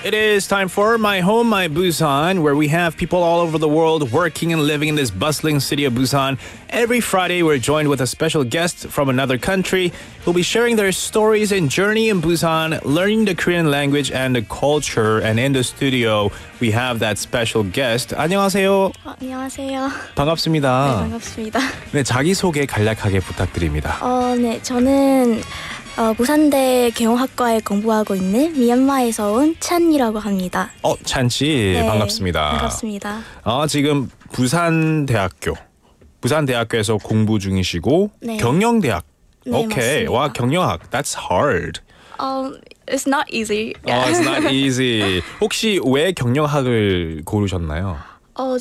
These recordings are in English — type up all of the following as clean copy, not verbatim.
It is time for My Home, My Busan, where we have people all over the world working and living in this bustling city of Busan. Every Friday, we're joined with a special guest from another country who'll be sharing their stories and journey in Busan, learning the Korean language and the culture. And in the studio, we have that special guest. 안녕하세요. 안녕하세요. 반갑습니다. 네, 반갑습니다. 네, 자기소개 간략하게 부탁드립니다. 네, 저는 부산대 경영학과에 공부하고 있는 미얀마에서 온 찬이라고 합니다. 찬 씨, 네, 반갑습니다. 반갑습니다. 지금 부산대학교에서 공부 중이시고 네. 경영대학. 네, 오케이. 맞습니다. 와, 경영학. That's hard. It's not easy. It's not easy. 혹시 왜 경영학을 고르셨나요?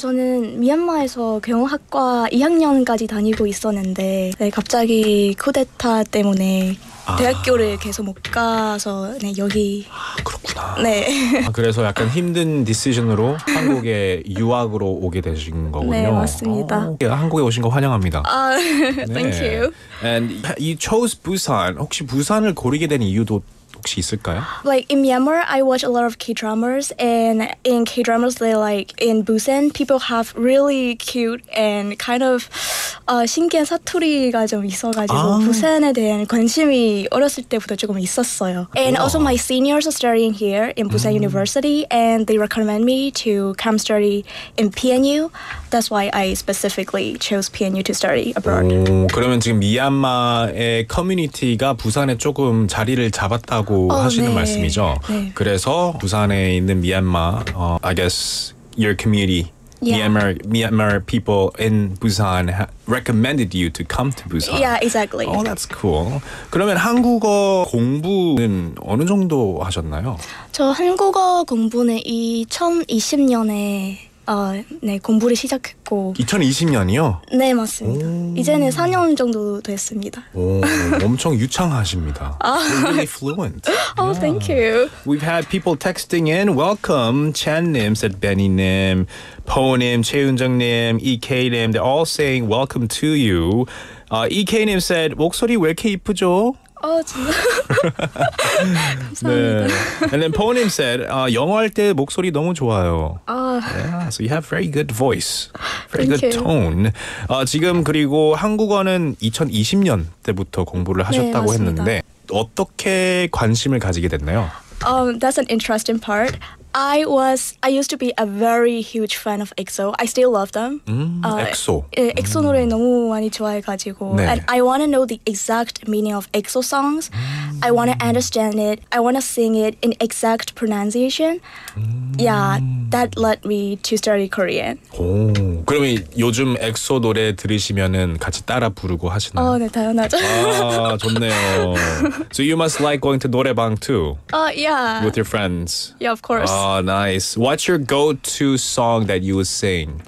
저는 미얀마에서 경영학과 2학년까지 다니고 있었는데 갑자기 쿠데타 때문에 대학교를 계속 못 가서 여기. 그렇구나. 네. 그래서 약간 힘든 디시전으로 한국에 유학으로 오게 되신 거군요. 네, 맞습니다. 한국에 오신 거 환영합니다. Thank you. And you chose Busan. 혹시 부산을 고르게 된 이유도 혹시 있을까요? Like in Myanmar, I watch a lot of K-dramas, and in K-dramas, they in Busan, people have really cute and kind of 신기한 사투리가 좀 있어가지고 부산에 대한 관심이 어렸을 때부터 조금 있었어요. And also my seniors are studying here in Busan University, and they recommend me to come study in PNU. That's why I specifically chose PNU to study abroad. 그러면 지금 미얀마의 커뮤니티가 부산에 조금 자리를 잡았다고 하시는 네. 말씀이죠. 네. 그래서 부산에 있는 미얀마, I guess your community, Yeah. Myanmar people in Busan recommended you to come to Busan. Yeah, exactly. Oh, that's cool. 그러면 한국어 공부는 어느 정도 하셨나요? 저 한국어 공부는 2020년에 공부를 시작했고 2020년이요? 네, 맞습니다. 이제는 4년 정도 됐습니다. 엄청 유창하십니다. You're really fluent. Oh, thank you. We've had people texting in. Welcome. Chan-nim said Benny-nim. Po-nim, 최은정님, EK-nim. They're all saying welcome to you. EK-nim said 목소리 왜 이렇게 이쁘죠? 진짜. 감사합니다. 네. And then Po-nim said 영어 할 때 목소리 너무 좋아요. Yeah, so you have very good voice. Very Thank good you. tone. 지금 그리고 한국어는 2020년 때부터 공부를 하셨다고 맞습니다. 했는데 어떻게 관심을 가지게 됐나요? That's an interesting part. I used to be a very huge fan of EXO. I still love them. 엑소. 엑소 노래 너무 많이 좋아해가지고. 네. And I want to know the exact meaning of EXO songs. I want to understand it. I want to sing it in exact pronunciation. Yeah, that led me to study Korean. 그러면 요즘 엑소 노래 들으시면은 같이 따라 부르고 하시나요? 네, 당연하죠. 좋네요. So you must like going to 노래방 too Yeah. with your friends. Yeah, of course. Nice. What's your go-to song that you would sing?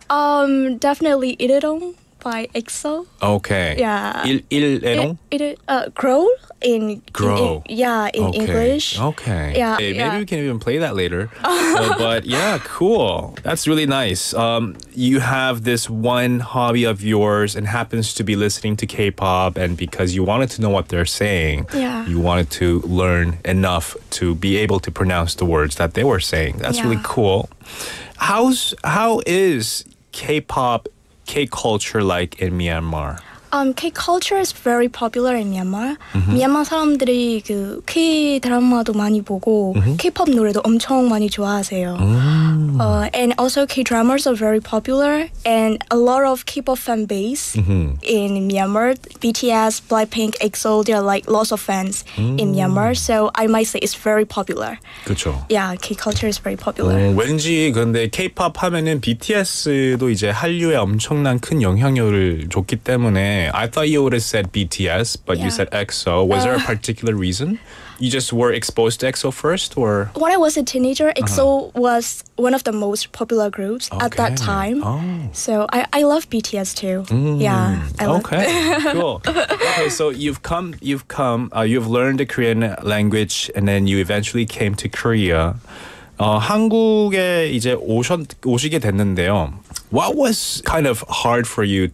Definitely 이르롱 by EXO. Okay. Yeah. 일에롱? Grow in Grow. in English. Okay. Yeah, Hey, maybe yeah. we can even play that later. But yeah, cool. That's really nice. You have this one hobby of yours and happens to be listening to K-pop, and because you wanted to know what they're saying, Yeah. you wanted to learn enough to be able to pronounce the words that they were saying. That's really Yeah. cool. How is K-pop, K-culture like in Myanmar? K-culture is very popular in Myanmar. 미얀마 사람들이 그 K-드라마도 많이 보고 K-pop 노래도 엄청 많이 좋아하세요. And also K-dramas are very popular, and a lot of K-pop fan base in Myanmar. BTS, Blackpink, EXO, there are lots of fans in Myanmar. So I might say it's very popular. 그렇죠. Yeah, K-culture is very popular. 왠지 근데 K-pop 하면은 BTS도 이제 한류에 엄청난 큰 영향력을 줬기 때문에 I thought you would have said BTS, but you Yeah. said EXO. Was there a particular reason? You just were exposed to EXO first, or? When I was a teenager, EXO was one of the most popular groups at that time. So I love BTS too. Yeah, I love Cool. Okay, so you've learned the Korean language, and then you eventually came to Korea. 한국에 이제 오시게 됐는데요. What was hard for you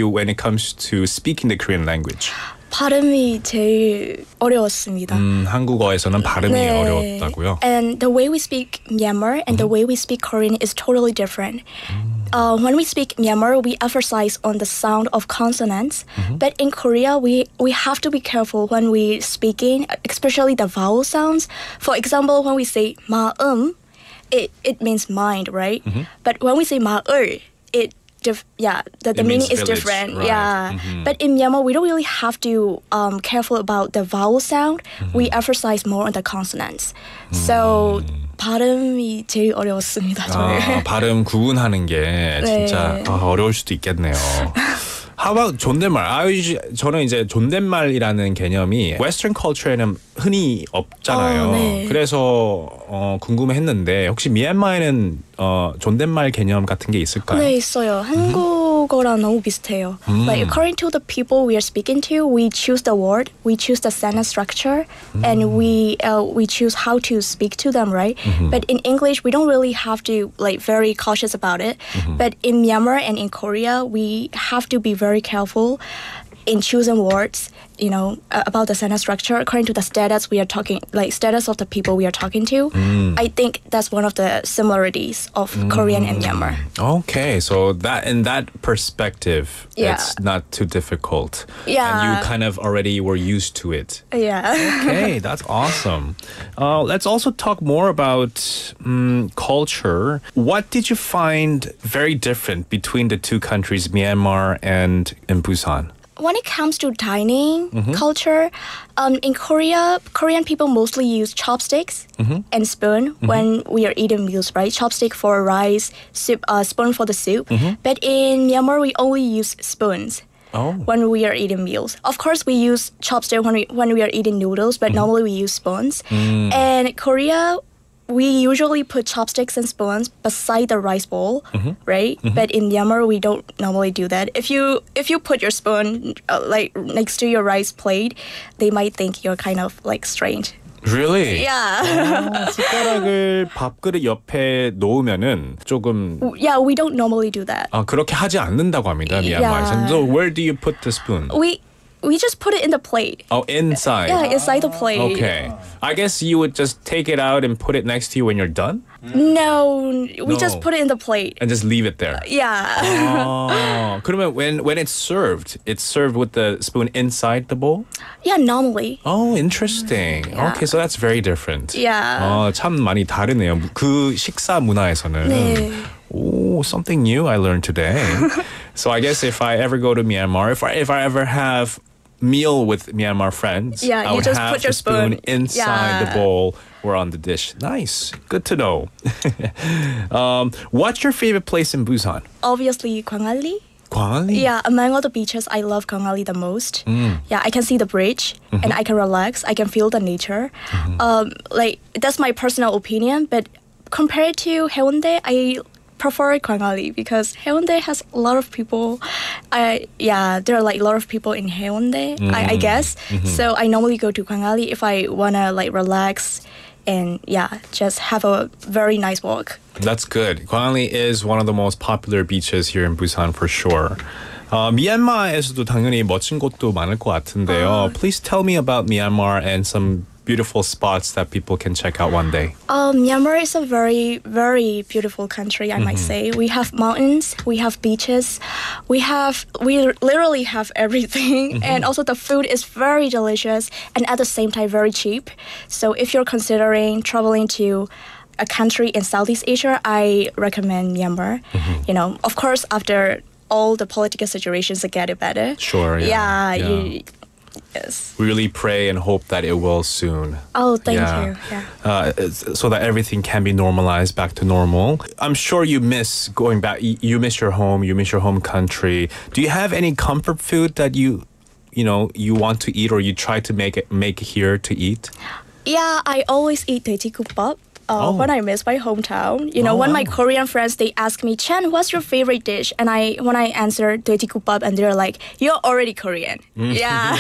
when it comes to speaking the Korean language? 발음이 제일 어려웠습니다. 한국어에서는 발음이 네. 어려웠다고요? And the way we speak Myanmar and the way we speak Korean is totally different. When we speak Myanmar, we emphasize on the sound of consonants. But in Korea, we have to be careful when we speaking, especially the vowel sounds. For example, when we say 마음, it means mind, right? But when we say 마을, the meaning is village, different. right. Yeah. But in Myanmar, we don't really have to careful about the vowel sound. We emphasize more on the consonants. So 발음이 제일 어려웠습니다. 저는. 발음 구분하는 게 진짜 어려울 수도 있겠네요. How about 존댓말? 저는 이제 존댓말이라는 개념이 Western culture에는 흔히 없잖아요. 네. 그래서 궁금했는데 혹시 미얀마에는 존댓말 개념 같은 게 있을까요? 네, 있어요. 한국어랑 너무 비슷해요. Like according to the people we are speaking to, we choose the word, we choose the sentence structure, and we choose how to speak to them, right? But in English, we don't really have to like very cautious about it. But in Myanmar and in Korea, we have to be very careful in choosing words, you know, about the sentence structure according to the status we are talking, like status of the people we are talking to. I think that's one of the similarities of Korean and Myanmar. Okay, so that in that perspective, Yeah. it's not too difficult. Yeah. And you kind of already were used to it. Yeah. Okay, that's awesome. Let's also talk more about culture. What did you find very different between the two countries, Myanmar and in Busan? When it comes to dining culture, in Korea, Korean people mostly use chopsticks and spoon when we are eating meals, right? Chopstick for rice, soup, spoon for the soup. But in Myanmar, we only use spoons. When we are eating meals. Of course, we use chopstick when we are eating noodles, but normally we use spoons. And Korea, we usually put chopsticks and spoons beside the rice bowl, right? But in Myanmar, we don't normally do that. If you put your spoon like next to your rice plate, they might think you're kind of like strange. Really? Yeah. 숟가락을 밥그릇 옆에 놓으면은 조금 Yeah, we don't normally do that. 그렇게 하지 않는다고 합니다. 미얀마에서. So where do you put the spoon? We just put it in the plate. Oh, inside. Yeah, inside the plate. Okay. I guess you would just take it out and put it next to you when you're done? No, we just put it in the plate. And just leave it there. Yeah. 그러면 when it's served with the spoon inside the bowl? Yeah, normally. Oh, interesting. Yeah. Okay, so that's very different. Yeah. 참 많이 다르네요. 그 식사 문화에서는. 네. Oh, something new I learned today. So I guess if I ever go to Myanmar, if I ever have meal with Myanmar friends, I you would just have put your the spoon inside the Yeah. bowl or on the dish. Nice. Good to know. What's your favorite place in Busan? Obviously, Gwangalli. Gwangalli? Yeah, among all the beaches, I love Gwangalli the most. Yeah, I can see the bridge and I can relax. I can feel the nature. Like that's my personal opinion, but compared to Haeundae, I prefer Gwangalli because Haeundae has a lot of people. There are like a lot of people in Haeundae, I guess. So I normally go to Gwangalli if I wanna like relax and just have a very nice walk. That's good. Gwangalli is one of the most popular beaches here in Busan for sure. 미얀마에서도 당연히 멋진 곳도 많을 것 같은데요. Please tell me about Myanmar and some beautiful spots that people can check out one day. Myanmar is a very, very beautiful country, I might say. We have mountains, we have beaches, we literally have everything. And also the food is very delicious and at the same time very cheap. So if you're considering traveling to a country in Southeast Asia, I recommend Myanmar. You know, of course, after all the political situations get better. Sure, yeah. Yes. We really pray and hope that it will soon. Oh, thank you. Yeah. So that everything can be normalized back to normal. I'm sure you miss going back. You miss your home. You miss your home country. Do you have any comfort food that you want to eat or you try to make here to eat? Yeah, I always eat 돼지국밥. When I miss my hometown, when my Korean friends, they ask me, Chen, what's your favorite dish? And when I answer 돼지국밥, and they're like, you're already Korean. Yeah.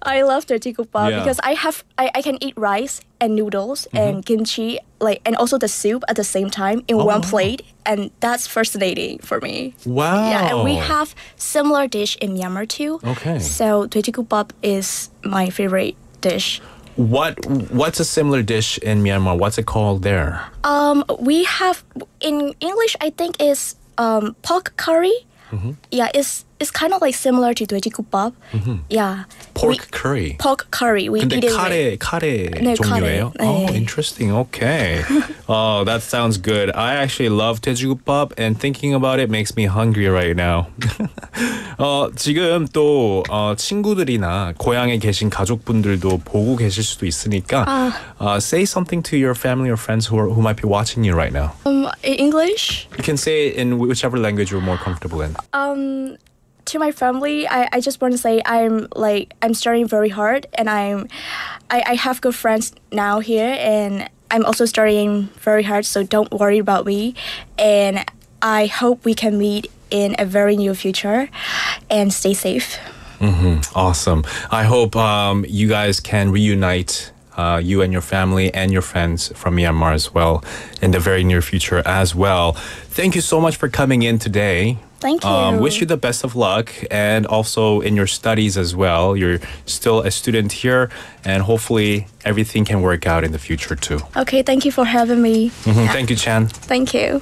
I love 돼지국밥 Yeah. because I can eat rice and noodles and kimchi and also the soup at the same time in one plate, and that's fascinating for me. Wow. Yeah, and we have similar dish in Myanmar too. Okay. So 돼지국밥 is my favorite dish. What's a similar dish in Myanmar? What's it called there? We have in English I think is pork curry. Yeah, it's kind of like similar to 돼지국밥. Yeah. Pork curry. Pork curry. We 근데 eat it 카레 네, 종류예요? 카레. 네. Oh, interesting. Okay. Oh, that sounds good. I actually love 돼지국밥, and thinking about it makes me hungry right now. 지금 또 친구들이나 고향에 계신 가족분들도 보고 계실 수도 있으니까 say something to your family or friends who might be watching you right now. in English. You can say it in whichever language you're more comfortable in. To my family, I just want to say I'm studying very hard, and I have good friends now here, and I'm also studying very hard, so don't worry about me, and I hope we can meet in a very near future, and stay safe. Awesome. I hope you guys can reunite you and your family and your friends from Myanmar as well in the very near future as well. Thank you so much for coming in today. Thank you. Wish you the best of luck, and also in your studies as well. You're still a student here, and hopefully everything can work out in the future too. Okay, thank you for having me. Thank you, Chan. Thank you.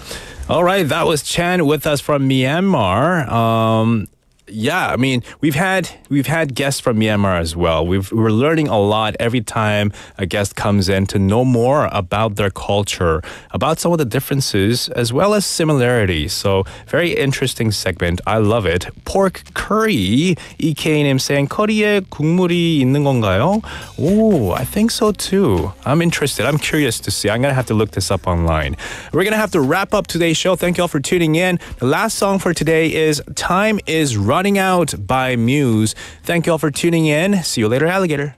All right, that was Chan with us from Myanmar. Yeah, I mean, we've had guests from Myanmar as well. We're learning a lot every time a guest comes in to know more about their culture, about some of the differences as well as similarities. So very interesting segment. I love it. Pork curry. EK님 saying 커리에 국물이 있는 건가요? Oh, I think so too. I'm interested. I'm curious to see. I'm gonna have to look this up online. We're gonna have to wrap up today's show. Thank you all for tuning in. The last song for today is "Time Is Running Out" by Muse. Thank you all for tuning in. See you later, alligator.